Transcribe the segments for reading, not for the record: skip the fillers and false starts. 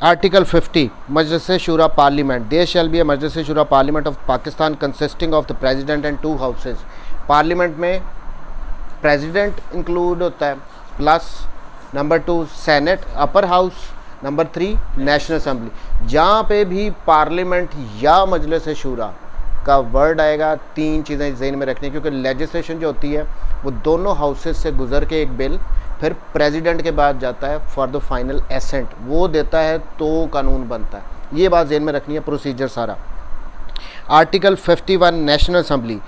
Article 50 Majlis-e-Shura parliament, there shall be a Majlis-e-Shura parliament of Pakistan consisting of the president and 2 houses. Parliament में president include होता है, plus number 2 senate upper house, number 3 national assembly. जहाँ पे भी parliament या मजलिस-ए-शूरा का word आएगा, 3 चीज़ें ज़हन में रखनी, क्योंकि लेजिस्लेशन जो होती है वो दोनों हाउसेज से गुजर के एक बिल फिर प्रेसिडेंट के बाद जाता है फॉर द फाइनल एसेंट, वो देता है तो कानून बनता है। ये बात ज़हन में रखनी है, प्रोसीजर सारा। Article 51 national assembly.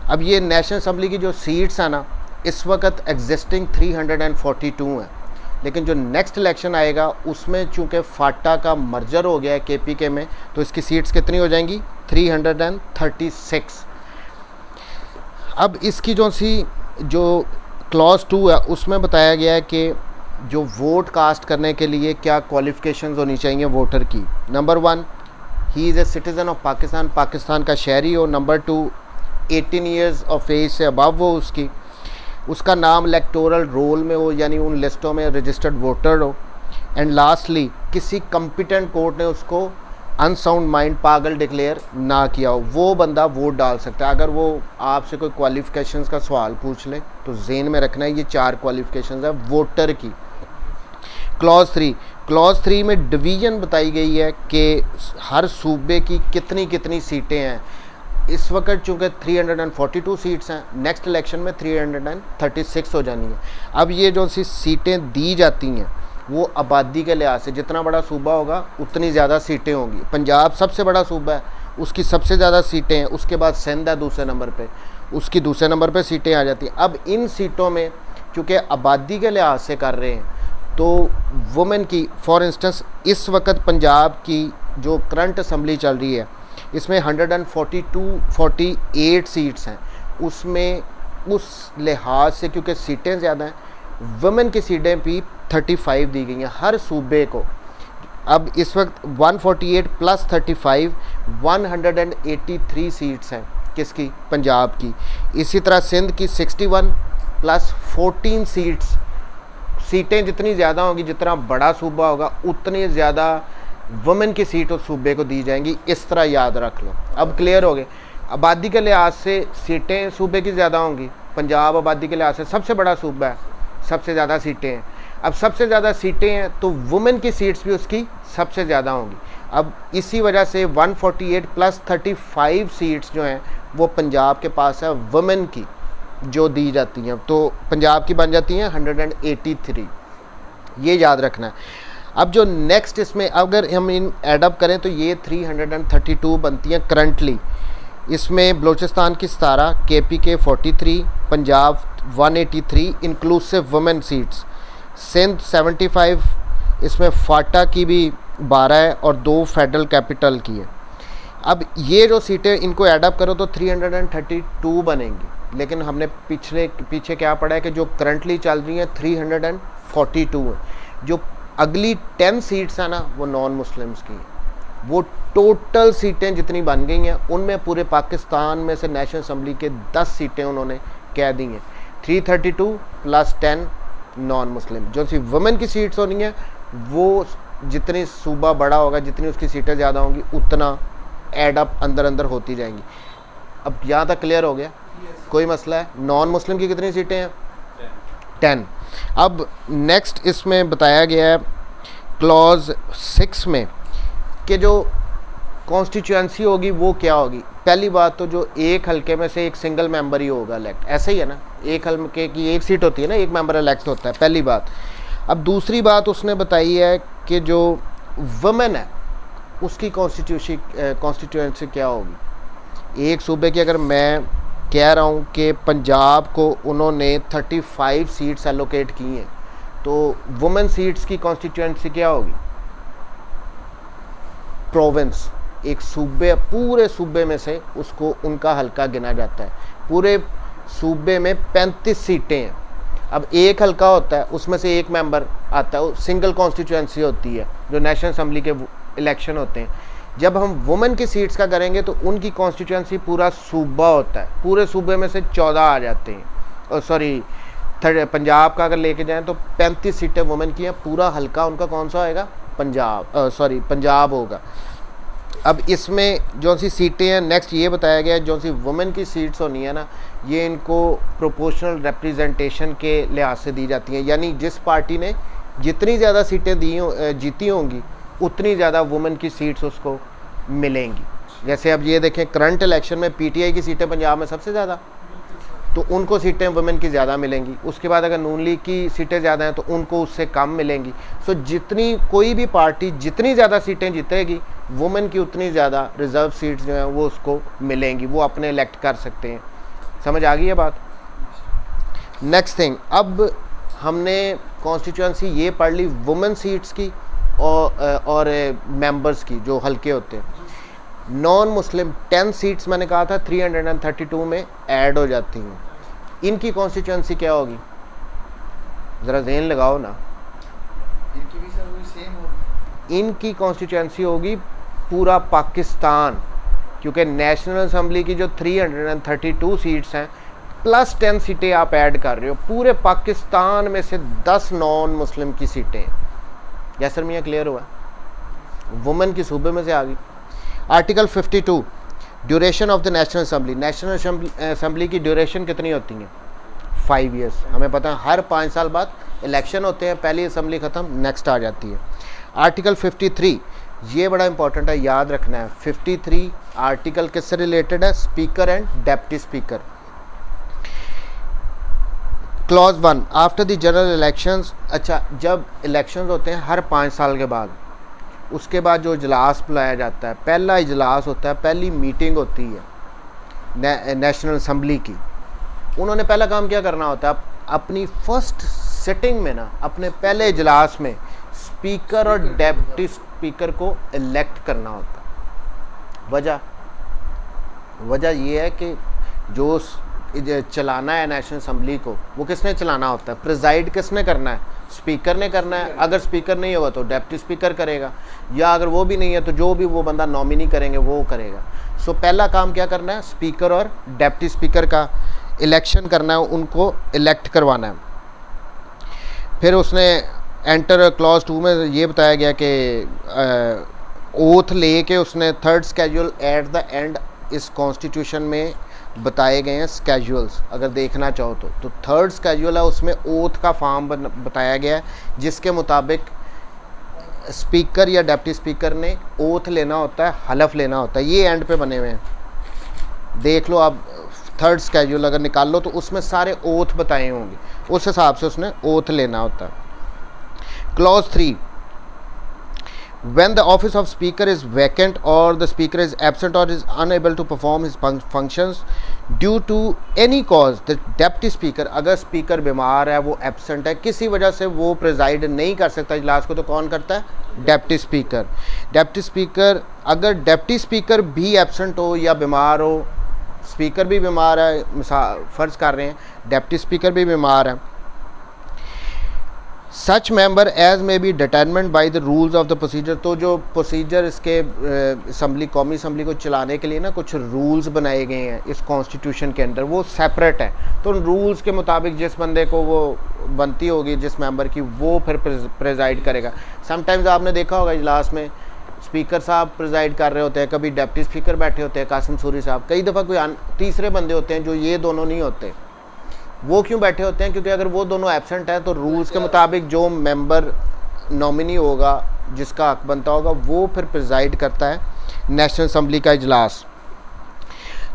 अब ये नेशनल असम्बली की जो सीट्स हैं ना, इस वक्त एग्जिस्टिंग 342 हैं, लेकिन जो नेक्स्ट इलेक्शन आएगा उसमें चूँकि फाटा का मर्जर हो गया है KPK में, तो इसकी सीट्स कितनी हो जाएंगी? 336। अब इसकी जो क्लॉज 2 है उसमें बताया गया है कि जो वोट कास्ट करने के लिए क्या क्वालिफ़िकेशंस होनी चाहिए वोटर की। Number 1, he is a citizen of Pakistan, Pakistan का शहरी हो। नंबर 2, 18 ईयर्स ऑफ एज से अबव हो उसका नाम इलेक्टोरल रोल में हो, यानी उन लिस्टों में रजिस्टर्ड वोटर हो। एंड लास्टली, किसी कॉम्पिटेंट कोर्ट ने उसको अनसाउंड माइंड, पागल डिक्लेयर ना किया हो, वो बंदा वोट डाल सकता है। अगर वो आपसे कोई क्वालिफ़िकेशंस का सवाल पूछ ले तो ज़हन में रखना है ये 4 क्वालिफ़िकेशंस है वोटर की। क्लॉज 3 में डिवीज़न बताई गई है कि हर सूबे की कितनी सीटें हैं। इस वक्त चूँकि 342 सीट्स हैं, नेक्स्ट इलेक्शन में 336 हो जानी है। अब ये जो सी सीटें दी जाती हैं वो आबादी के लिहाज से, जितना बड़ा सूबा होगा उतनी ज़्यादा सीटें होंगी। पंजाब सबसे बड़ा सूबा है, उसकी सबसे ज़्यादा सीटें हैं। उसके बाद सिंध है दूसरे नंबर पे, उसकी दूसरे नंबर पे सीटें आ जाती हैं। अब इन सीटों में चूँकि आबादी के लिहाज से कर रहे हैं तो वुमेन की, फॉर इंस्टेंस इस वक्त पंजाब की जो करंट असम्बली चल रही है इसमें 148 सीट्स हैं, उसमें उस लिहाज से क्योंकि सीटें ज़्यादा हैं, वुमेन की सीटें भी 35 दी गई हैं हर सूबे को। अब इस वक्त 148 प्लस 35 183 सीट्स हैं किसकी? पंजाब की। इसी तरह सिंध की 61 प्लस 14 सीटें जितनी ज़्यादा होंगी, जितना बड़ा सूबा होगा उतनी ज़्यादा वुमेन की सीट उस सूबे को दी जाएंगी। इस तरह याद रख लो। अब क्लियर हो गए? आबादी के लिहाज से सीटें सूबे की ज़्यादा होंगी। पंजाब आबादी के लिहाज से सबसे बड़ा सूबा है, सबसे ज़्यादा सीटें हैं। अब सबसे ज़्यादा सीटें हैं तो वुमेन की सीट्स भी उसकी सबसे ज़्यादा होंगी। अब इसी वजह से 148 प्लस 35 सीट्स जो हैं वो पंजाब के पास है वुमेन की जो दी जाती हैं, तो पंजाब की बन जाती हैं 183। ये याद रखना है। अब जो नेक्स्ट इसमें अगर हम इन एडअप करें तो ये 332 बनती हैं करंटली। इसमें बलूचिस्तान की 17, KPK 43, Punjab 183 inclusive women seats, Sindh 75, इसमें फाटा की भी 12 है और 2 फेडरल कैपिटल की है। अब ये जो सीटें इनको एडअप करो तो 332 बनेंगी, लेकिन हमने पीछे क्या पढ़ा है कि जो करंटली चल रही हैं 342 है। जो अगली 10 सीट्स हैं ना वो नॉन मुस्लिम्स की हैं। वो टोटल सीटें जितनी बन गई हैं उनमें पूरे पाकिस्तान में से नेशनल असम्बली के 10 सीटें उन्होंने कह दी हैं। 332 प्लस 10 नॉन मुस्लिम। जो सी वुमेन की सीट्स होनी है वो जितनी सूबा बड़ा होगा, जितनी उसकी सीटें ज़्यादा होंगी उतना एडअप अंदर होती जाएंगी। अब यहाँ तक क्लियर हो गया? कोई मसला है? नॉन मुस्लिम की कितनी सीटें हैं? 10। अब नेक्स्ट इसमें बताया गया है क्लॉज 6 में कि जो कॉन्स्टिट्यूएंसी होगी वो क्या होगी। पहली बात तो जो एक हलके में से एक सिंगल मेंबर ही होगा इलेक्ट, ऐसे ही है ना, एक हलके की एक सीट होती है ना, एक मेंबर इलेक्ट होता है, पहली बात। अब दूसरी बात उसने बताई है कि जो वुमेन है उसकी कॉन्स्टिट्यूएंसी क्या होगी। एक सूबे की अगर मैं कह रहा हूँ कि पंजाब को उन्होंने 35 सीट्स एलोकेट की हैं, तो वुमेन सीट्स की कॉन्स्टिट्यूएंसी क्या होगी? प्रोविंस, एक सूबे, पूरे सूबे में से उसको उनका हलका गिना जाता है। पूरे सूबे में 35 सीटें हैं। अब एक हलका होता है, उसमें से एक मेंबर आता है, सिंगल कॉन्स्टिट्यूएंसी होती है जो नेशनल असम्बली के इलेक्शन होते हैं। जब हम वुमेन की सीट्स का करेंगे तो उनकी कॉन्स्टिट्यूएंसी पूरा सूबा होता है, पूरे सूबे में से 14 आ जाते हैं। और सॉरी, पंजाब का अगर लेके जाएं तो 35 सीटें वुमेन की हैं, पूरा हलका उनका कौन सा आएगा? पंजाब होगा। अब इसमें जो सी सीटें हैं, नेक्स्ट ये बताया गया है जो सी वुमेन की सीट्स होनी है ना, ये इनको प्रोपोर्शनल रिप्रेजेंटेशन के लिहाज से दी जाती हैं, यानी जिस पार्टी ने जितनी ज़्यादा सीटें जीती होंगी उतनी ज़्यादा वुमेन की सीट्स उसको मिलेंगी। जैसे अब ये देखें करंट इलेक्शन में पीटीआई की सीटें पंजाब में सबसे ज़्यादा, तो उनको सीटें वुमेन की ज़्यादा मिलेंगी। उसके बाद अगर नून लीग की सीटें ज़्यादा हैं तो उनको उससे कम मिलेंगी। सो जितनी कोई भी पार्टी जितनी ज़्यादा सीटें जीतेगी, वुमेन की उतनी ज़्यादा रिज़र्व सीट्स जो हैं वो उसको मिलेंगी, वो अपने इलेक्ट कर सकते हैं। समझ आ गई है बात। नेक्स्ट थिंग, अब हमने कॉन्स्टिट्यूंसी ये पढ़ ली वुमेन सीट्स की और मेंबर्स की जो हल्के होते हैं। नॉन मुस्लिम 10 सीट्स मैंने कहा था 332 में ऐड हो जाती हैं। इनकी कॉन्स्टिट्यूंसी क्या होगी, ज़रा ज़हन लगाओ ना। इनकी भी सर वही सेम होगी। इनकी कॉन्स्टिट्यूंसी होगी पूरा पाकिस्तान, क्योंकि नेशनल असम्बली की जो 332 सीट्स हैं प्लस 10 सीटें आप ऐड कर रहे हो, पूरे पाकिस्तान में से 10 नॉन मुस्लिम की सीटें। यस मियाँ क्लियर हुआ, वुमेन की सूबे में से आ गई। Article 52 duration of the national assembly. National assembly की ड्यूरेशन कितनी होती है? 5 ईयर्स। हमें पता है हर 5 साल बाद इलेक्शन होते हैं, पहली असम्बली ख़त्म, नेक्स्ट आ जाती है। आर्टिकल 53 ये बड़ा इंपॉर्टेंट है, याद रखना है। 53 आर्टिकल किससे रिलेटेड है? Speaker and deputy speaker. Clause 1 after the general elections. अच्छा, जब इलेक्शंस होते हैं हर 5 साल के बाद, उसके बाद जो इजलास बुलाया जाता है, पहला इजलास होता है, पहली मीटिंग होती है नेशनल असम्बली की। उन्होंने पहला काम क्या करना होता है? अपनी फर्स्ट सिटिंग में ना, अपने पहले इजलास में स्पीकर और डेप्टी स्पीकर को इलेक्ट करना होता है। वजह यह है कि जो चलाना है नेशनल असम्बली को, वो किसने चलाना होता है? प्रिजाइड किसने करना है? स्पीकर ने करना है। अगर स्पीकर नहीं होगा तो डेप्टी स्पीकर करेगा, या अगर वो भी नहीं है तो जो भी वो बंदा नॉमिनी करेंगे वो करेगा। सो पहला काम क्या करना है? स्पीकर और डेप्टी स्पीकर का इलेक्शन करना है, उनको इलेक्ट करवाना है। फिर उसने एंटर क्लॉज 2 में ये बताया गया कि ओथ ले के उसने third schedule at the end इस कॉन्स्टिट्यूशन में बताए गए हैं स्केड्यूल्स, अगर देखना चाहो तो थर्ड स्केड्यूल है, उसमें ओथ का फॉर्म बताया गया है, जिसके मुताबिक स्पीकर या डेप्टी स्पीकर ने ओथ लेना होता है, हलफ लेना होता है। ये एंड पे बने हुए हैं, देख लो आप। थर्ड स्केड्यूल अगर निकाल लो तो उसमें सारे ओथ बताए होंगे, उस हिसाब से उसने ओथ लेना होता है। Clause 3 when the office of speaker is vacant or the speaker is absent or is unable to perform his functions due to any cause, the deputy speaker, अगर स्पीकर बीमार है, वो एब्सेंट है, किसी वजह से वो प्रिजाइड नहीं कर सकता इजलास को, तो कौन करता है? Deputy speaker. डेप्टी स्पीकर, अगर डेप्टी स्पीकर भी एब्सेंट हो या बीमार हो, स्पीकर भी बीमार है, मिसाल फ़र्ज़ कर रहे हैं डेप्टी स्पीकर भी बीमार है, such member as may be determined by the rules of the procedure. तो जो प्रोसीजर इसके असम्बली, कौमी असम्बली को चलाने के लिए ना कुछ रूल्स बनाए गए हैं इस कॉन्स्टिट्यूशन के अंदर, वो सेपरेट है। तो उन रूल्स के मुताबिक जिस बंदे को वो बनती होगी, जिस मेंबर की, वो फिर प्रिजाइड करेगा। समटाइम्स आपने देखा होगा इजलास में स्पीकर साहब प्रिजाइड कर रहे होते हैं, कभी डेप्टी स्पीकर बैठे होते हैं कासिम सूरी साहब, कई दफ़ा कोई तीसरे बंदे होते हैं जो ये दोनों नहीं होते। वो क्यों बैठे होते हैं? क्योंकि अगर वो दोनों एब्सेंट है तो रूल्स के मुताबिक जो मेंबर नॉमिनी होगा, जिसका हक बनता होगा, वो फिर प्रिजाइड करता है नेशनल असम्बली का इजलास।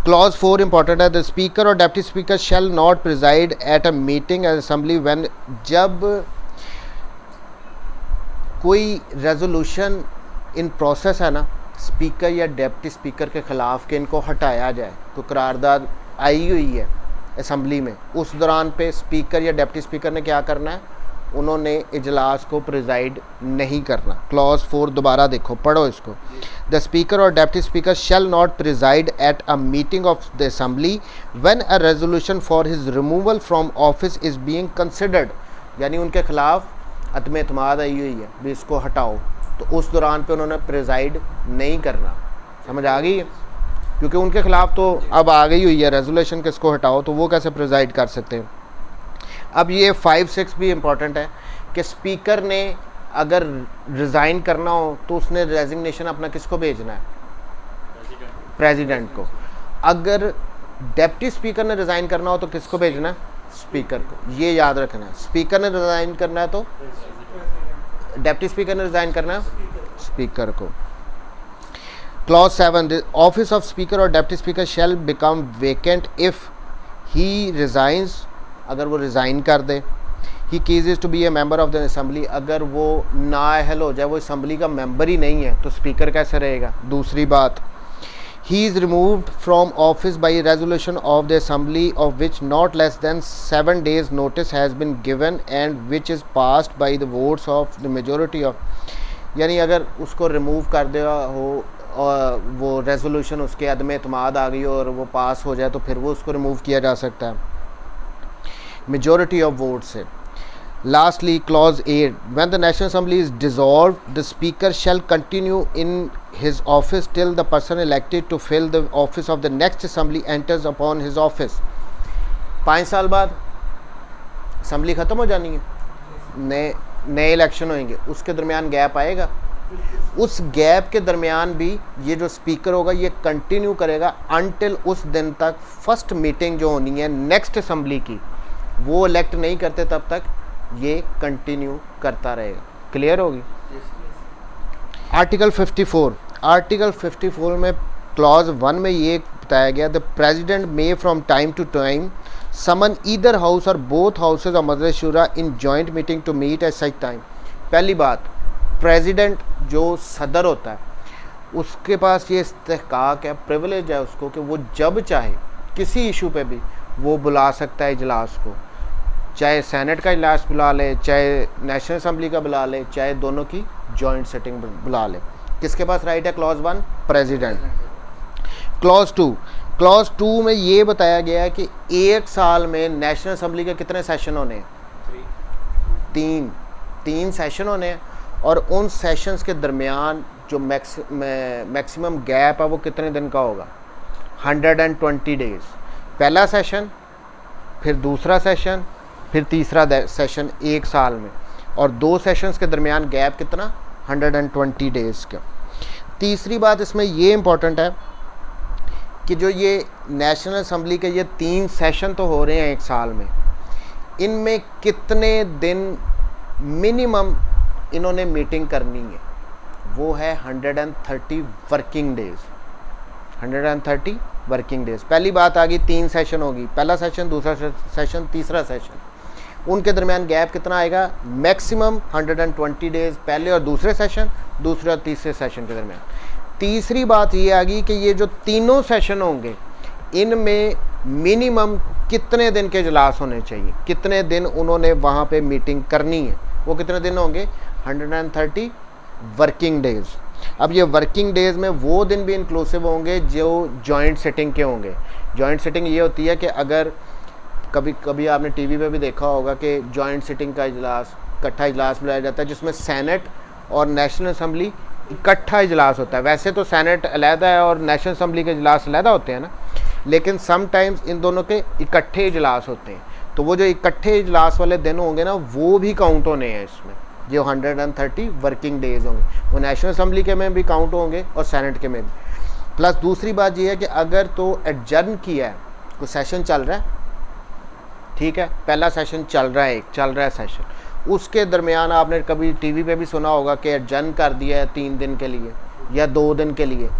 क्लॉज 4 इंपॉर्टेंट है, द स्पीकर और deputy speaker shall not preside at a meeting as assembly when, जब कोई रेजोल्यूशन इन प्रोसेस है ना, स्पीकर या डेप्टी स्पीकर के ख़िलाफ़ कि इनको हटाया जाए, तो करारदाद आई हुई है असम्बली में, उस दौरान पे स्पीकर या डेप्टी स्पीकर ने क्या करना है? उन्होंने इजलास को प्रिजाइड नहीं करना। क्लॉज 4 दोबारा देखो, पढ़ो इसको। द स्पीकर और deputy speaker shall not preside at a meeting of the assembly when a resolution for his removal from office is being considered, यानी उनके खिलाफ अदम एतमाद आई हुई है भी इसको हटाओ, तो उस दौरान पे उन्होंने प्रिजाइड नहीं करना। समझ आ गई है? क्योंकि उनके खिलाफ तो अब आ गई हुई है रेजोल्यूशन कि इसको हटाओ, तो वो कैसे प्रिजाइड कर सकते हैं? अब ये 5-6 भी इम्पॉर्टेंट है कि स्पीकर ने अगर रिज़ाइन करना हो तो उसने रेजिग्नेशन अपना किसको भेजना है? प्रेसिडेंट को। अगर डेप्टी स्पीकर ने रिज़ाइन करना हो तो किसको भेजना है? स्पीकर को। ये याद रखना है, स्पीकर ने रिज़ाइन करना है तो डेप्टी स्पीकर ने रिज़ाइन करना है स्पीकर को। Clause 7, the office of speaker और deputy speaker shall become vacant if he resigns, अगर वो रिज़ाइन कर दे। He ceases to be a member of the assembly, अगर वो नाअहल हो जाए, वो असेंबली का मेंबर ही नहीं है, तो स्पीकर कैसे रहेगा? दूसरी बात, he is removed from office by resolution of the assembly of which not less than 7 days notice has been given and which is passed by the votes of the majority of, यानी अगर उसको remove कर दिया हो और वो resolution उसके अदम एतमाद आ गई और वो पास हो जाए तो फिर वो उसको रिमूव किया जा सकता है मेजॉरिटी ऑफ वोट से। Lastly clause 8, when the national assembly is dissolved the speaker shall continue in his office till the person elected to fill the office of the next assembly enters upon his office. 5 साल बाद assembly ख़त्म हो जानी है, नए election होंगे, उसके दरमियान गैप आएगा। उस गैप के दरमियान भी ये जो स्पीकर होगा ये कंटिन्यू करेगा अनटिल उस दिन तक फर्स्ट मीटिंग जो होनी है नेक्स्ट असेंबली की, वो इलेक्ट नहीं करते तब तक ये कंटिन्यू करता रहेगा। क्लियर होगी? आर्टिकल 54 में क्लॉज 1 में ये बताया गया, the president may from time to time summon either house और both houses of Majlis Shura in joint meeting to meet at such time. पहली बात, प्रेसिडेंट जो सदर होता है उसके पास ये इस्तेहकाक है, प्रिविलेज है उसको कि वो जब चाहे किसी इशू पे भी वो बुला सकता है इजलास को, चाहे सेनेट का इजलास बुला ले, चाहे नेशनल असेंबली का बुला ले, चाहे दोनों की जॉइंट सिटिंग बुला ले। किसके पास राइट है? Clause 1 president. क्लॉज 2 में ये बताया गया है कि 1 साल में नेशनल असेंबली के कितने सेशन होने हैं? 3 सेशन होने हैं, और उन सेशंस के दरमियान जो मैक्सिमम गैप है वो कितने दिन का होगा? 120 डेज़। पहला सेशन, फिर दूसरा सेशन, फिर तीसरा सेशन 1 साल में, और 2 सेशंस के दरमियान गैप कितना? 120 डेज़ का। तीसरी बात इसमें ये इम्पोर्टेंट है कि जो ये नेशनल असेंबली के ये 3 सेशन तो हो रहे हैं 1 साल में, इनमें कितने दिन मिनिमम इन्होंने मीटिंग करनी है? वो है 130 वर्किंग डेज़। 130 working days. पहली बात आ गई, 3 सेशन होगी, पहला सेशन, दूसरा सेशन, तीसरा सेशन, उनके दरमियान गैप कितना आएगा? मैक्सिमम 120 डेज़, पहले और दूसरे सेशन, दूसरे और तीसरे सेशन के दरमियान। तीसरी बात ये आ गई कि ये जो तीनों सेशन होंगे इनमें मिनिमम कितने दिन के इजलास होने चाहिए, कितने दिन उन्होंने वहाँ पे मीटिंग करनी है, वो कितने दिन होंगे? 130 वर्किंग डेज़। अब ये वर्किंग डेज़ में वो दिन भी इंक्लूसिव होंगे जो जॉइंट सिटिंग के होंगे। जॉइंट सिटिंग ये होती है कि अगर कभी कभी आपने टीवी पे भी देखा होगा कि जॉइंट सिटिंग का इजलास, इकट्ठा इजलास बुलाया जाता है जिसमें सेनेट और नेशनल असेंबली इकट्ठा इजलास होता है। वैसे तो सेनेट अलहदा है और नेशनल असेंबली के इजलास अलहदा होते हैं ना, लेकिन समटाइम्स इन दोनों के इकट्ठे इजलास होते हैं। तो वो जो इकट्ठे इजलास वाले दिन होंगे ना, वो भी काउंट होने हैं इसमें, जो 130 वर्किंग डेज़ होंगे, वो नेशनल असेंबली के में भी काउंट होंगे और सेनेट के में भी। प्लस दूसरी बात ये है कि अगर तो एडजर्न किया है, कोई सेशन चल रहा है, ठीक है, पहला सेशन चल रहा है सेशन, उसके दरमियान आपने कभी टीवी पे भी सुना होगा कि एडजर्न कर दिया है 3 दिन के लिए या 2 दिन के लिए।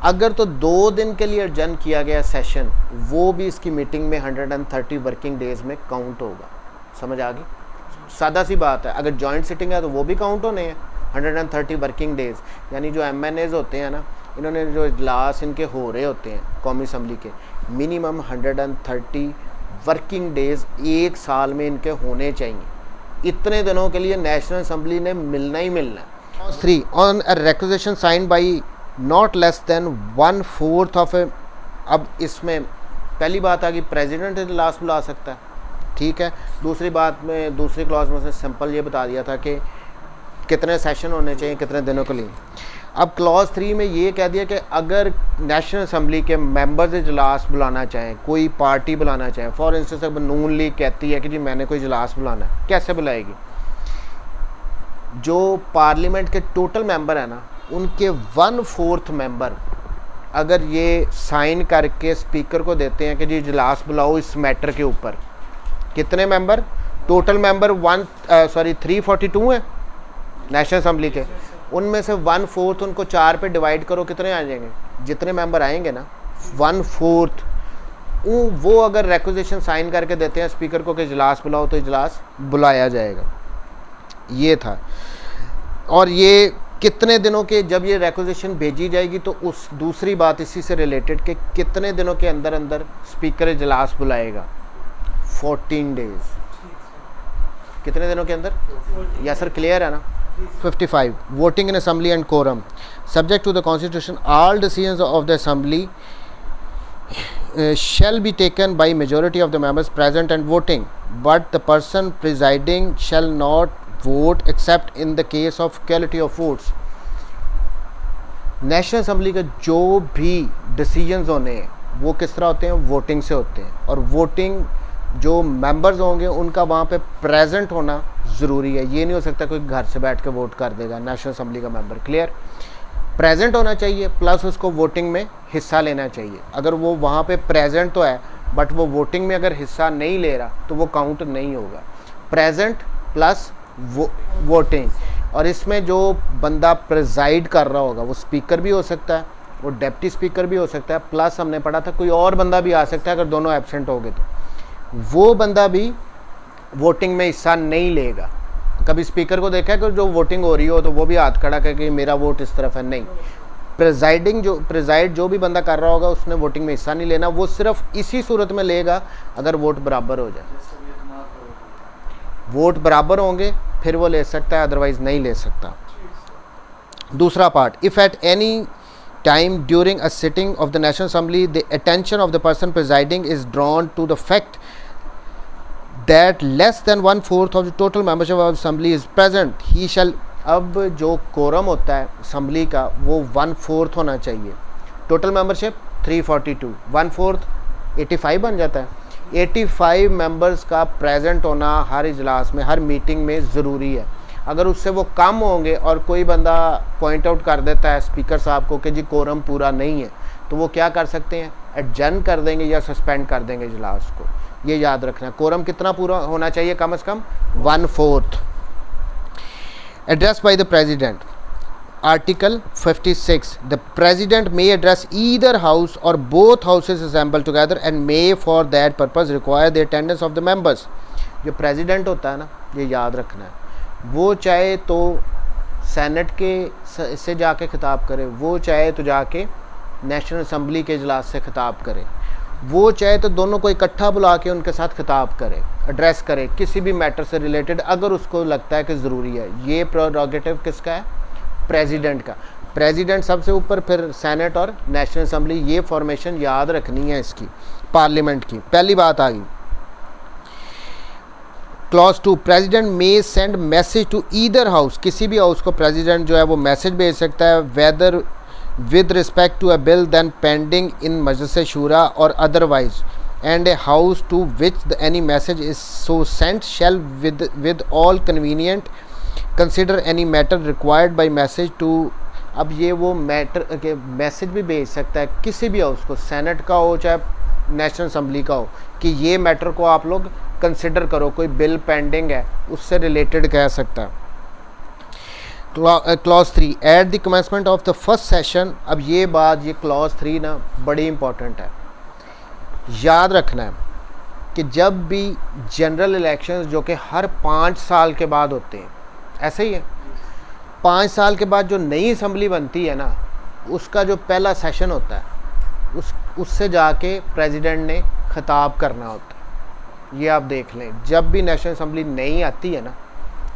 अगर तो 2 दिन के लिए एडजर्न किया गया सेशन, वो भी इसकी मीटिंग में 130 वर्किंग डेज़ में काउंट होगा। समझ आ गई? सादा सी बात है। अगर जॉइंट सिटिंग है तो वो भी काउंट होने हैं 130 वर्किंग डेज़। यानी जो MNAs होते हैं ना, इन्होंने जो इजलास इनके हो रहे होते हैं कौमी असम्बली के, मिनिमम 130 वर्किंग डेज़ 1 साल में इनके होने चाहिए। इतने दिनों के लिए नेशनल असेंबली ने मिलना ही मिलना है। 3 on a requisition signed by not less than 1/4 of a. अब इसमें पहली बात आ गई, प्रेसिडेंट इजलास बुला सकता है, ठीक है। दूसरी बात में, दूसरी क्लॉज में से सिंपल ये बता दिया था कि कितने सेशन होने चाहिए कितने दिनों के लिए। अब क्लॉज 3 में ये कह दिया कि अगर नेशनल असेंबली के मेंबर्स इजलास बुलाना चाहें, कोई पार्टी बुलाना चाहे, फॉर इंस्टेंस अगर नून लीग कहती है कि जी मैंने कोई इजलास बुलाना है, कैसे बुलाएगी? जो पार्लियामेंट के टोटल मेंबर है ना, उनके 1/4 मेंबर अगर ये साइन करके स्पीकर को देते हैं कि जी इजलास बुलाओ इस मैटर के ऊपर, कितने मेंबर टोटल मेंबर 342 है नेशनल असम्बली के, उनमें से 1/4 उनको 4 पे डिवाइड करो, कितने आ जाएंगे, जितने मेंबर आएंगे ना 1/4 वो अगर रेक्विजिशन साइन करके देते हैं स्पीकर को कि इजलास बुलाओ तो इजलास बुलाया जाएगा। ये था। और ये कितने दिनों के, जब ये रेक्विजिशन भेजी जाएगी तो उस दूसरी बात इसी से रिलेटेड कि कितने दिनों के अंदर अंदर स्पीकर इजलास बुलाएगा, 14 डेज। कितने दिनों के अंदर, या सर क्लियर है ना। 55 voting in assembly and quorum subject to the constitution all decisions of the assembly shall be taken by majority of the members present and voting, but the person presiding shall not vote except in the case of equality of votes। National assembly के जो भी decisions होने हैं वो किस तरह होते हैं, वोटिंग से होते हैं, और वोटिंग जो मेंबर्स होंगे उनका वहाँ पे प्रेजेंट होना ज़रूरी है। ये नहीं हो सकता कोई घर से बैठ के वोट कर देगा नेशनल असम्बली का मेंबर। क्लियर, प्रेजेंट होना चाहिए प्लस उसको वोटिंग में हिस्सा लेना चाहिए। अगर वो वहाँ पे प्रेजेंट तो है बट वो वोटिंग में अगर हिस्सा नहीं ले रहा तो वो काउंट नहीं होगा। Present plus voting. और इसमें जो बंदा प्रिजाइड कर रहा होगा वो स्पीकर भी हो सकता है, वो डेप्टी स्पीकर भी हो सकता है, प्लस हमने पढ़ा था कोई और बंदा भी आ सकता है अगर दोनों एब्सेंट हो गए तो वो बंदा भी वोटिंग में हिस्सा नहीं लेगा। कभी स्पीकर को देखा है कि जो वोटिंग हो रही हो तो वो भी हाथ खड़ा करके मेरा वोट इस तरफ है, नहीं। प्रिजाइड जो भी बंदा कर रहा होगा उसने वोटिंग में हिस्सा नहीं लेना, वो सिर्फ इसी सूरत में लेगा अगर वोट बराबर हो जाए। वोट बराबर होंगे फिर वो ले सकता है, अदरवाइज नहीं ले सकता। दूसरा पार्ट, if at any time during a sitting of the national assembly the attention of the person presiding is drawn to the fact that less than 1/4 of the total membership of assembly is present, he shall। अब जो quorum होता है assembly का वो 1/4 होना चाहिए। Total membership 342, 1/4 85 बन जाता है। 85 मेंबर्स का प्रेजेंट होना हर इजलास में, हर मीटिंग में ज़रूरी है। अगर उससे वो कम होंगे और कोई बंदा पॉइंट आउट कर देता है स्पीकर साहब को कि जी कोरम पूरा नहीं है, तो वो क्या कर सकते हैं, एडजर्न कर देंगे या सस्पेंड कर देंगे इजलास को। ये याद रखना है। कोरम कितना पूरा होना चाहिए, कम से कम 1/4। Address by the president, article 56 the president may address either house और both houses assemble together and may for that purpose require the attendance of the members. जो प्रेसिडेंट होता है ना, ये याद रखना है, वो चाहे तो सेनेट के से जाके खिताब करे, वो चाहे तो जाके नेशनल असम्बली के इजलास से खिताब करे, वो चाहे तो दोनों को इकट्ठा बुला के उनके साथ खिताब करे, एड्रेस करे किसी भी मैटर से रिलेटेड अगर उसको लगता है कि ज़रूरी है। ये प्रोरोगेटिव किसका है, प्रेसिडेंट का। प्रेसिडेंट सबसे ऊपर, फिर सेनेट और नेशनल असम्बली। ये फॉर्मेशन याद रखनी है इसकी, पार्लियामेंट की। पहली बात आ गई। Clause 2 president may send message to either house, किसी भी हाउस को प्रेसिडेंट जो है वो मैसेज भेज सकता है, weather with respect to a bill then pending in Majlis Shura or otherwise, and a house to which any message is so sent shall with all convenient consider any matter required by message to। अब ये वो matter के message भी भेज सकता है किसी भी हाउस को, सेनेट का हो चाहे नेशनल असम्बली का हो, कि ये मैटर को आप लोग कंसिडर करो, कोई बिल पेंडिंग है उससे रिलेटेड कह सकता है। Clause 3 eight the commencement of the first session. अब ये बात, ये क्लॉज 3 ना बड़ी इंपॉर्टेंट है, याद रखना है कि जब भी जनरल इलेक्शंस जो कि हर 5 साल के बाद होते हैं, ऐसे ही है, 5 साल के बाद जो नई असम्बली बनती है ना, उसका जो पहला सेशन होता है उससे जाके प्रेसिडेंट ने खिताब करना होता है। ये आप देख लें, जब भी नेशनल असम्बली नई आती है ना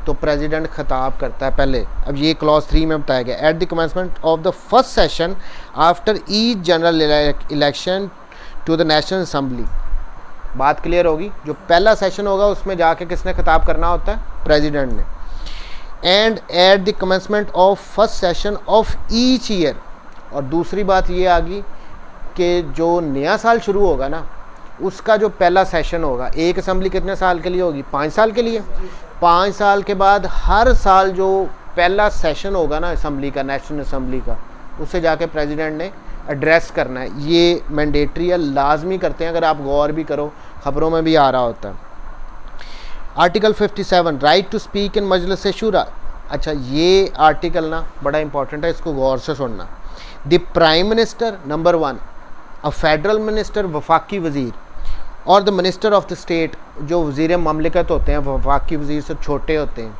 तो प्रेसिडेंट खिताब करता है पहले। अब ये क्लॉज 3 में बताया गया, at the commencement of the first session after each general election to the national assembly. बात क्लियर होगी, जो पहला सेशन होगा उसमें जाके किसने खिताब करना होता है, प्रेसिडेंट ने। And eight the commencement of first session of each year. और दूसरी बात ये आ गई कि जो नया साल शुरू होगा ना, उसका जो पहला सेशन होगा, एक असम्बली कितने साल के लिए होगी, 5 साल के लिए, 5 साल के बाद हर साल जो पहला सेशन होगा ना असम्बली का, नेशनल असम्बली का, उससे जाके प्रेसिडेंट ने एड्रेस करना है। ये मैंडेटरी है, लाजमी करते हैं। अगर आप गौर भी करो, ख़बरों में भी आ रहा होता है। Article 57 right to speak in Majlis Shura. अच्छा, ये आर्टिकल ना बड़ा इंपॉर्टेंट है, इसको गौर से सुनना। The prime minister number 1, a federal minister वफाकी वज़ीर, और the minister of the state, जो वज़ीर ममलिकत होते हैं, वफाकी वज़ीर से छोटे होते हैं,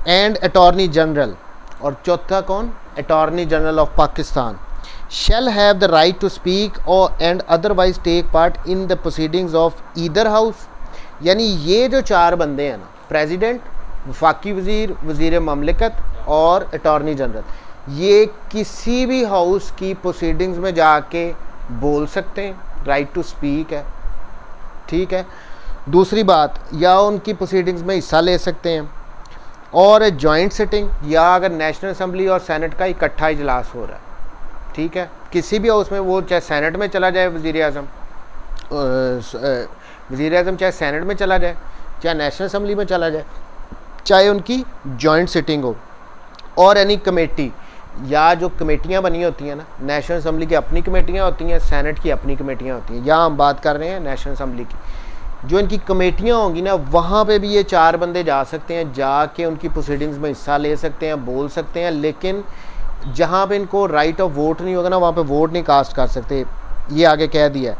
एंड अटॉर्नी जनरल, और चौथा कौन, attorney general of Pakistan, shall have the right to speak or and otherwise take part in the proceedings of either house। यानी ये जो 4 बंदे हैं ना, प्रेसिडेंट, वफाकी वज़ीर, वज़ीर ममलिकत और अटॉर्नी जनरल, ये किसी भी हाउस की प्रोसीडिंग्स में जाके बोल सकते हैं, राइट टू स्पीक है, ठीक है। दूसरी बात, या उनकी प्रोसीडिंग्स में हिस्सा ले सकते हैं, और जॉइंट सिटिंग, या अगर नेशनल असम्बली और सेनेट का इकट्ठा इजलास हो रहा है, ठीक है, किसी भी हाउस में, वो चाहे सेनेट में चला जाए वज़ीर आज़म चाहे सेनेट में चला जाए, चाहे नेशनल असम्बली में चला जाए, चाहे उनकी जॉइंट सिटिंग हो, और एनी कमेटी, या जो कमेटियां बनी होती हैं ना, नेशनल असम्बली की अपनी कमेटियां होती हैं, सेनेट की अपनी कमेटियां होती हैं, यहाँ हम बात कर रहे हैं नेशनल असम्बली की, जो इनकी कमेटियां होंगी ना, वहाँ पे भी ये 4 बंदे जा सकते हैं, जाके उनकी प्रोसीडिंग्स में हिस्सा ले सकते हैं, बोल सकते हैं, लेकिन जहाँ पे इनको राइट ऑफ वोट नहीं होगा ना, वहाँ पे वोट नहीं कास्ट कर सकते। ये आगे कह दिया,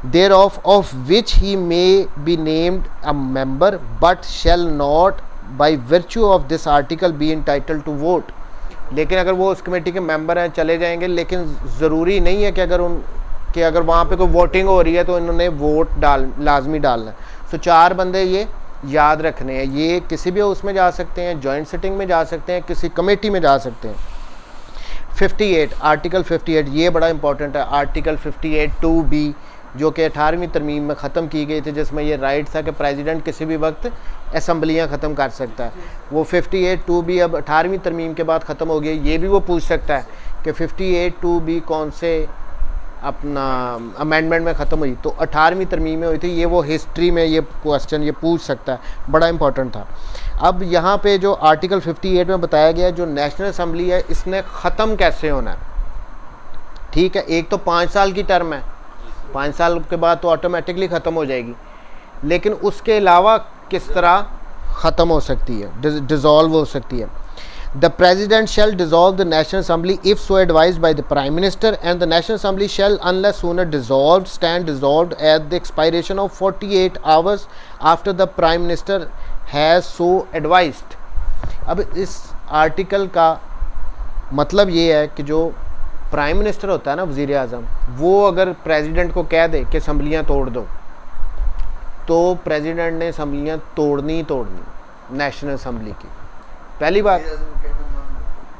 thereof which he may be named a member but shall not by virtue of this article be entitled to vote. लेकिन अगर वो उस कमेटी के मेंबर हैं, चले जाएंगे, लेकिन ज़रूरी नहीं है कि अगर वहाँ पे कोई वोटिंग हो रही है तो इन्होंने वोट लाजमी डालना है। सो 4 बंदे ये याद रखने हैं। ये किसी भी उसमें जा सकते हैं, जॉइंट सिटिंग में जा सकते हैं, किसी कमेटी में जा सकते हैं। 58 आर्टिकल 58, ये बड़ा इंपॉर्टेंट है। आर्टिकल 58(2)(b), जो कि 18वीं तरमीम में ख़त्म की गई थी, जिसमें ये राइट था कि प्रेसिडेंट किसी भी वक्त असम्बलियाँ ख़त्म कर सकता है। वो 58(2)(b) अब 18वीं तरमीम के बाद ख़त्म हो गई। ये भी वो पूछ सकता है कि 58(2)(b) कौन से अपना अमेंडमेंट में ख़त्म हुई, तो 18वीं तरमीम में हुई थी। ये वो हिस्ट्री में ये क्वेश्चन ये पूछ सकता है, बड़ा इंपॉर्टेंट था। अब यहाँ पे जो आर्टिकल 58 में बताया गया, जो नेशनल असम्बली है, इसने ख़त्म कैसे होना है, ठीक है। एक तो 5 साल की टर्म है, 5 साल के बाद तो ऑटोमेटिकली ख़त्म हो जाएगी, लेकिन उसके अलावा किस तरह ख़त्म हो सकती है, डिज़ोल्व हो सकती है। The President shall dissolve the National Assembly if so advised by the Prime Minister, and the National Assembly shall, unless sooner dissolved, stand dissolved at the expiration of 48 hours after the Prime Minister has so advised। अब इस article का मतलब ये है कि जो prime minister होता है ना, वज़ीर आज़म, वो अगर प्रेसिडेंट को कह दे कि असम्बलियाँ तोड़ दो, तो प्रेसिडेंट ने असम्बलियाँ तोड़नी ही तोड़नी, नेशनल असम्बली की। पहली बात,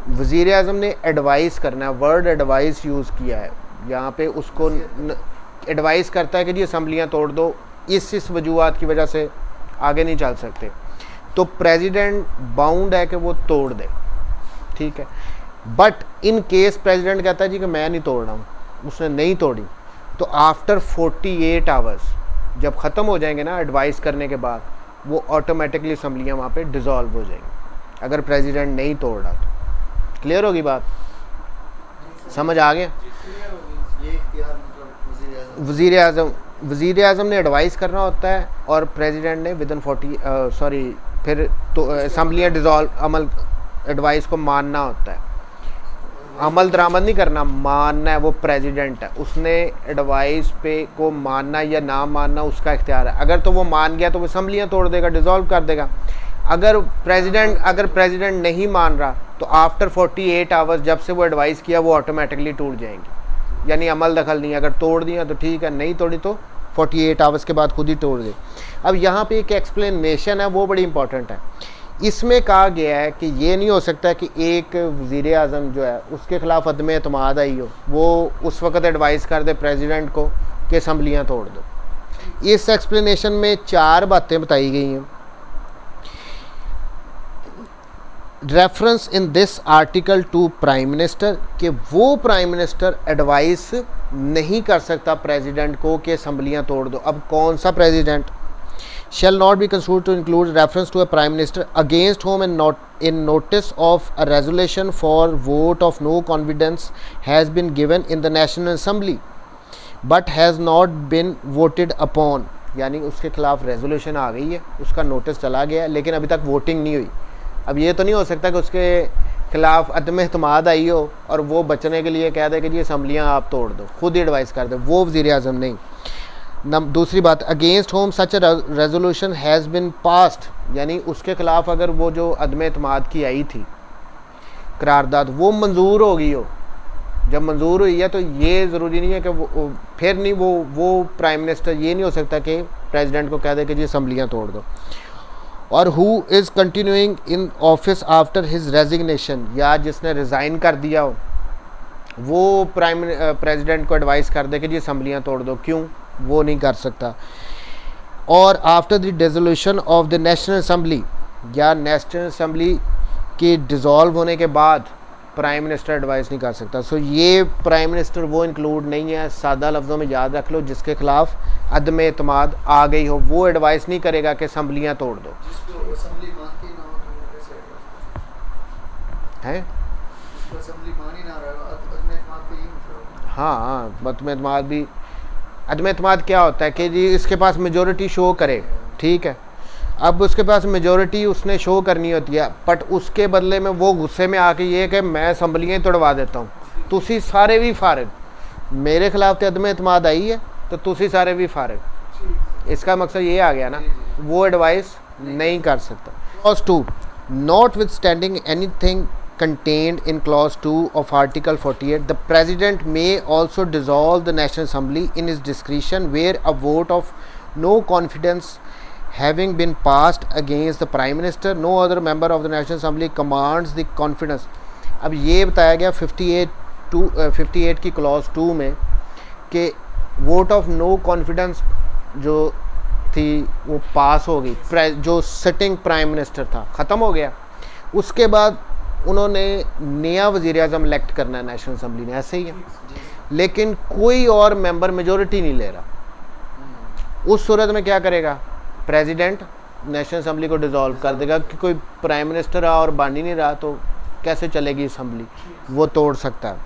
वज़ीर आज़म ने एडवाइस करना है, वर्ड एडवाइस यूज़ किया है यहाँ पे। उसको एडवाइस करता है कि जी असम्बलियाँ तोड़ दो, इस वजूहात की वजह से आगे नहीं चल सकते, तो प्रेसिडेंट बाउंड है कि वो तोड़ दे, ठीक है। बट इन केस प्रेसिडेंट कहता है जी कि मैं नहीं तोड़ रहा हूँ, उसने नहीं तोड़ी, तो आफ्टर 48 आवर्स जब ख़त्म हो जाएंगे ना एडवाइस करने के बाद, वो ऑटोमेटिकली असम्बलियाँ वहाँ पे डिज़ोल्व हो जाएंगी, अगर प्रेसिडेंट नहीं तोड़ रहा तो। क्लियर होगी बात, समझ आ गया। वज़ीर आज़म ने एडवाइस करना होता है, और प्रेसिडेंट ने विद इन 40 फिर तो असम्बलियाँ डिज़ोल्व, अमल एडवाइस को मानना होता है, अमल दरामद नहीं करना, मानना है। वो प्रेसिडेंट है, उसने एडवाइस पे को मानना या ना मानना उसका इख्तियार है। अगर तो वो मान गया तो वो असम्बलियाँ तोड़ देगा, डिज़ोल्व कर देगा। अगर प्रेसिडेंट नहीं मान रहा, तो आफ्टर 48 आवर्स जब से वो एडवाइस किया, वो ऑटोमेटिकली टूट जाएंगी, यानी अमल दखल नहीं। अगर तोड़ दिया तो ठीक है, नहीं तोड़ी तो 48 आवर्स के बाद खुद ही तोड़ दे। अब यहाँ पे एक एक्सप्लेनेशन है, वो बड़ी इंपॉर्टेंट है। इसमें कहा गया है कि ये नहीं हो सकता कि एक वज़ीर आज़म जो है उसके ख़िलाफ़ अदम एतमाद आई हो, वो उस वक़्त एडवाइस कर दे प्रेसिडेंट को कि असम्बलियाँ तोड़ दो। इस एक्सप्लेनेशन में 4 बातें बताई गई हैं। Reference in this article to prime minister, कि वो प्राइम मिनिस्टर एडवाइस नहीं कर सकता प्रेसिडेंट को कि असम्बलियाँ तोड़ दो। अब कौन सा president? shall not be construed to include reference to a prime minister against whom in notice of a resolution for vote of no confidence has been given in the National Assembly but has not been voted upon। यानी उसके खिलाफ resolution आ गई है, उसका notice चला गया लेकिन अभी तक वोटिंग नहीं हुई। अब ये तो नहीं हो सकता कि उसके खिलाफ अदम एतमाद आई हो और वो बचने के लिए कह दे कि ये असम्बलियाँ आप तोड़ दो, खुद ही एडवाइस कर दे, वो वज़ीर आज़म नहीं। दूसरी बात, against whom such resolution has been passed, यानी उसके खिलाफ अगर वो जो अदम एतमाद की आई थी करारदाद वो मंजूर हो गई हो, जब मंजूर हुई है तो ये ज़रूरी नहीं है कि वो फिर नहीं वो प्राइम मिनिस्टर ये नहीं हो सकता कि प्रेसिडेंट को कह दे कि जी असम्बलियाँ तोड़ दो। और who is continuing in office after his resignation, या जिसने रिज़ाइन कर दिया हो वो प्रेसिडेंट को एडवाइस कर दे कि जी असम्बलियाँ तोड़ दो, क्यों, वो नहीं कर सकता। और after the dissolution of the national assembly, या नेशनल असम्बली के डिज़ोल्व होने के बाद प्राइम मिनिस्टर एडवाइस नहीं कर सकता। सो ये प्राइम मिनिस्टर वो इंक्लूड नहीं है, सादा लफ्ज़ों में याद रख लो, जिसके खिलाफ अदम एतमाद आ गई हो वो एडवाइस नहीं करेगा कि असम्बलियाँ तोड़ दो। हैं हाँ, अदम एतमाद भी, अदम एतमाद क्या होता है कि जी इसके पास मेजॉरिटी शो करे, ठीक है, अब उसके पास मेजॉरिटी उसने शो करनी होती है, बट उसके बदले में वो गुस्से में आके ये कि मैं असम्बलियाँ ही तोड़वा देता हूँ, तुसी सारे भी फारिग, मेरे खिलाफ तो अदम एतमाद आई है तो तुसी सारे भी फारिग, इसका मकसद ये आ गया ना, वो एडवाइस नहीं कर सकता। Clause 2, not with standing any thing contained in clause 2 of article 48, the president may also dissolve the national assembly in his discretion where a vote of no confidence having been passed against the prime minister, no other member of the national assembly commands the confidence। अब ये बताया गया 58 की clause 2 में कि vote of no confidence जो थी वो पास हो गई, जो सिटिंग प्राइम मिनिस्टर था ख़त्म हो गया, उसके बाद उन्होंने नया वज़ीर आज़म इलेक्ट करना है नेशनल असम्बली ने, ऐसे ही है, लेकिन कोई और मेंबर मेजॉरिटी नहीं ले रहा। उस सूरत में क्या करेगा, प्रेसिडेंट नेशनल असम्बली को डिसॉल्व कर देगा कि कोई प्राइम मिनिस्टर और बन ही नहीं रहा तो कैसे चलेगी असम्बली, वो तोड़ सकता है।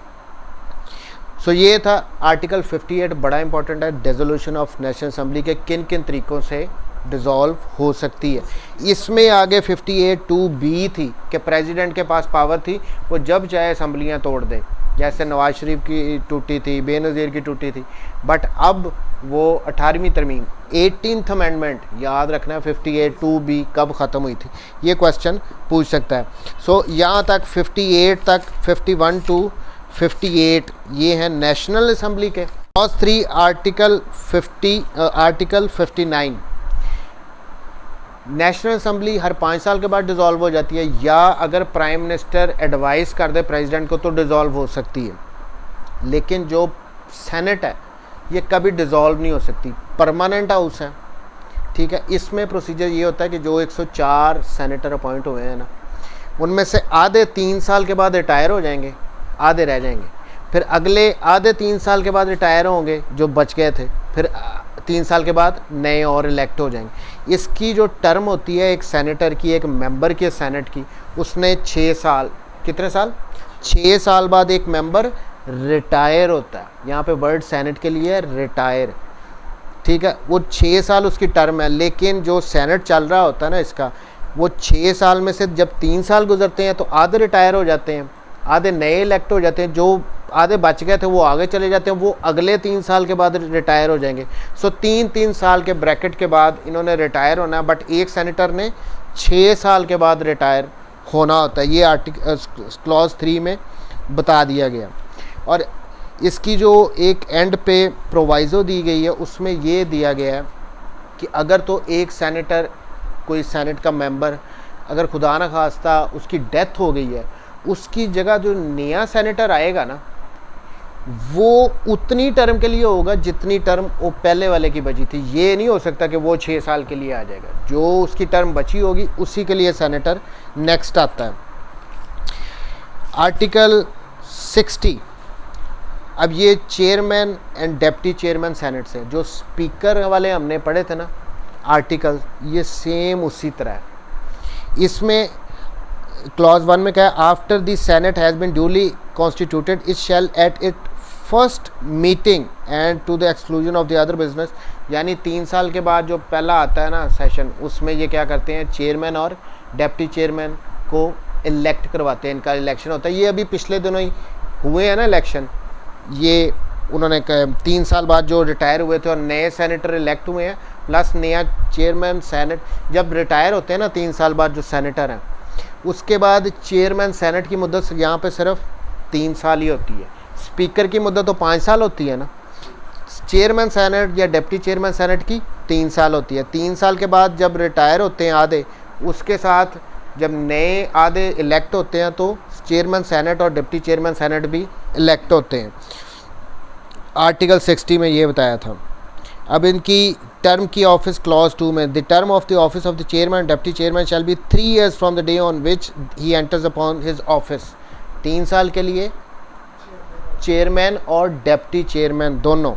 सो ये था आर्टिकल 58, बड़ा इंपॉर्टेंट है, डिसोल्यूशन ऑफ नेशनल असम्बली के किन किन तरीक़ों से डिज़ोल्व हो सकती है। इसमें आगे 58(2)(b थी कि प्रेसिडेंट के पास पावर थी, वो जब चाहे असम्बलियाँ तोड़ दे, जैसे नवाज शरीफ की टूटी थी, बेनज़ीर की टूटी थी, बट अब वो 18वीं तरमीम 18th अमेंडमेंट, याद रखना 58(2)(b कब ख़त्म हुई थी, ये क्वेश्चन पूछ सकता है। सो यहाँ तक 58 तक 51 to 58 ये हैं नेशनल असम्बली के। क्लॉज 3 आर्टिकल 59, नेशनल असम्बली हर 5 साल के बाद डिज़ोल्व हो जाती है, या अगर प्राइम मिनिस्टर एडवाइस कर दे प्रेसिडेंट को तो डिज़ोल्व हो सकती है, लेकिन जो सेनेट है ये कभी डिज़ोल्व नहीं हो सकती, परमानेंट हाउस है, ठीक है। इसमें प्रोसीजर ये होता है कि जो 104 सेनेटर अपॉइंट हुए हैं ना, उनमें से आधे 3 साल के बाद रिटायर हो जाएंगे, आधे रह जाएंगे, फिर अगले आधे 3 साल के बाद रिटायर होंगे जो बच गए थे, फिर 3 साल के बाद नए और इलेक्ट हो जाएंगे। इसकी जो टर्म होती है एक सेनेटर की, एक मेंबर की सेनेट की, उसने 6 साल, कितने साल, 6 साल बाद एक मेंबर रिटायर होता है, यहाँ पे वर्ड सेनेट के लिए रिटायर, ठीक है, वो 6 साल उसकी टर्म है। लेकिन जो सेनेट चल रहा होता है ना इसका, वो 6 साल में से जब 3 साल गुजरते हैं तो आधे रिटायर हो जाते हैं, आधे नए इलेक्ट हो जाते हैं, जो आधे बच गए थे वो आगे चले जाते हैं, वो अगले 3 साल के बाद रिटायर हो जाएंगे। सो 3 साल के ब्रैकेट के बाद इन्होंने रिटायर होना है, बट एक सेनेटर ने 6 साल के बाद रिटायर होना होता है, ये आर्टिकल क्लॉज 3 में बता दिया गया। और इसकी जो एक एंड पे प्रोवाइज़ो दी गई है उसमें ये दिया गया है कि अगर तो एक सेनेटर, कोई सेनेट का मेंबर अगर खुदा न खास्ता उसकी डेथ हो गई है, उसकी जगह जो नया सेनेटर आएगा ना वो उतनी टर्म के लिए होगा जितनी टर्म वो पहले वाले की बची थी। ये नहीं हो सकता कि वो 6 साल के लिए आ जाएगा, जो उसकी टर्म बची होगी उसी के लिए सेनेटर नेक्स्ट आता है। आर्टिकल 60, अब ये chairman and deputy chairman senate से, जो स्पीकर वाले हमने पढ़े थे ना, आर्टिकल ये सेम उसी तरह है। इसमें क्लॉज 1 में क्या है, after the senate has been duly constituted it shall at it first meeting and to the exclusion of the other business, यानी 3 साल के बाद जो पहला आता है ना सेशन, उसमें ये क्या करते हैं, चेयरमैन और डेप्टी चेयरमैन को इलेक्ट करवाते हैं, इनका इलेक्शन होता है। ये अभी पिछले दिनों ही हुए हैं ना इलेक्शन, ये उन्होंने 3 साल बाद जो रिटायर हुए थे और नए सेनेटर इलेक्ट हुए हैं, प्लस नया चेयरमैन सेनेट जब रिटायर होते हैं ना 3 साल बाद जो सेनेटर हैं, उसके बाद चेयरमैन सेनेट की मुद्दत यहाँ पे सिर्फ 3 साल ही होती है, स्पीकर की मुद्दत तो 5 साल होती है ना, चेयरमैन सेनेट या डिप्टी चेयरमैन सेनेट की 3 साल होती है। 3 साल के बाद जब रिटायर होते हैं आधे, उसके साथ जब नए आधे इलेक्ट होते हैं तो चेयरमैन सेनेट और डिप्टी चेयरमैन सेनेट भी इलेक्ट होते हैं। आर्टिकल 60 में ये बताया था। अब इनकी टर्म की ऑफिस क्लॉज 2 में, the term of the office of the chairman deputy chairman shall be 3 years from the day on which he enters upon his office. 3 साल के लिए चेयरमैन और डिप्टी चेयरमैन दोनों।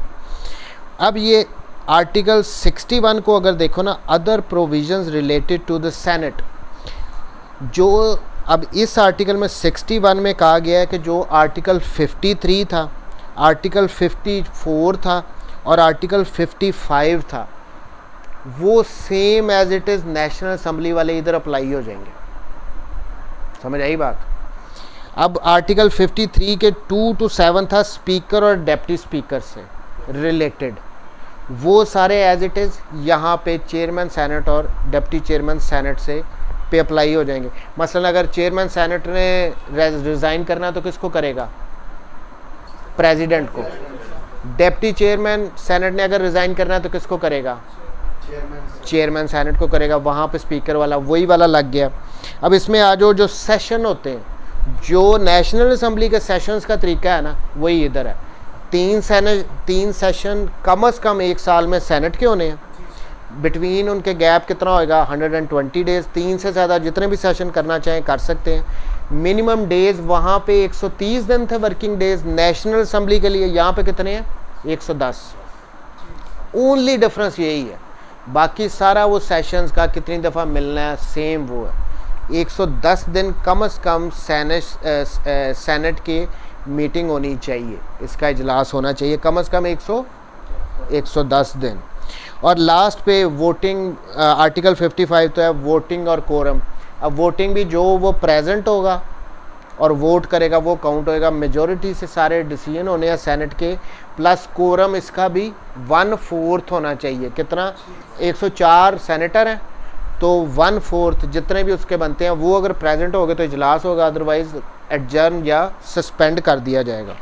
अब ये आर्टिकल 61 को अगर देखो ना, other provisions related to the senate, जो अब इस आर्टिकल में 61 में कहा गया है कि जो आर्टिकल 53 था, आर्टिकल 54 था और आर्टिकल 55 था, वो same as it is national assembly वाले इधर अप्लाई हो जाएंगे। समझ आई बात। अब आर्टिकल 53 के 2 to 7 था स्पीकर और डेप्टी स्पीकर से रिलेटेड, वो सारे एज इट इज़ यहाँ पे चेयरमैन सेनेट और डिप्टी चेयरमैन सेनेट से पे अप्लाई हो जाएंगे। मसलन अगर चेयरमैन सेनेट ने रिज़ाइन करना तो किसको करेगा, प्रेसिडेंट को। डिप्टी चेयरमैन सेनेट ने अगर रिज़ाइन करना है तो किसको करेगा, चेयरमैन सेनेट को करेगा। वहाँ पे स्पीकर वाला वही वाला लग गया। अब इसमें आ जो सेशन होते हैं, जो नेशनल असेंबली के सेशंस का तरीका है ना, वही इधर है। 3 सेशन कम से कम 1 साल में सेनेट के होने हैं, बिटवीन उनके गैप कितना होएगा, 120 डेज़। 3 से ज़्यादा जितने भी सेशन करना चाहें कर सकते हैं। मिनिमम डेज़ वहाँ पे 130 दिन थे वर्किंग डेज़ नेशनल असेंबली के लिए, यहाँ पे कितने हैं, 110। ओनली डिफरेंस यही है, बाकी सारा वो सेशंस का कितनी दफ़ा मिलना है सेम वो है। 110 दिन कम से कम सेनेट की मीटिंग होनी चाहिए, इसका इजलास होना चाहिए कम से कम 110 दिन। और लास्ट पे वोटिंग, आर्टिकल 55 तो है वोटिंग और कोरम। अब वोटिंग भी जो वो प्रेजेंट होगा और वोट करेगा वो काउंट होएगा। मेजॉरिटी से सारे डिसीजन होने हैं सेनेट के, प्लस कोरम इसका भी 1/4 होना चाहिए। कितना, 104 सेनेटर हैं तो 1/4 जितने भी उसके बनते हैं वो अगर प्रेजेंट हो गए तो इजलास होगा, अदरवाइज एडजर्न या सस्पेंड कर दिया जाएगा।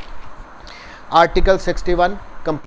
आर्टिकल 61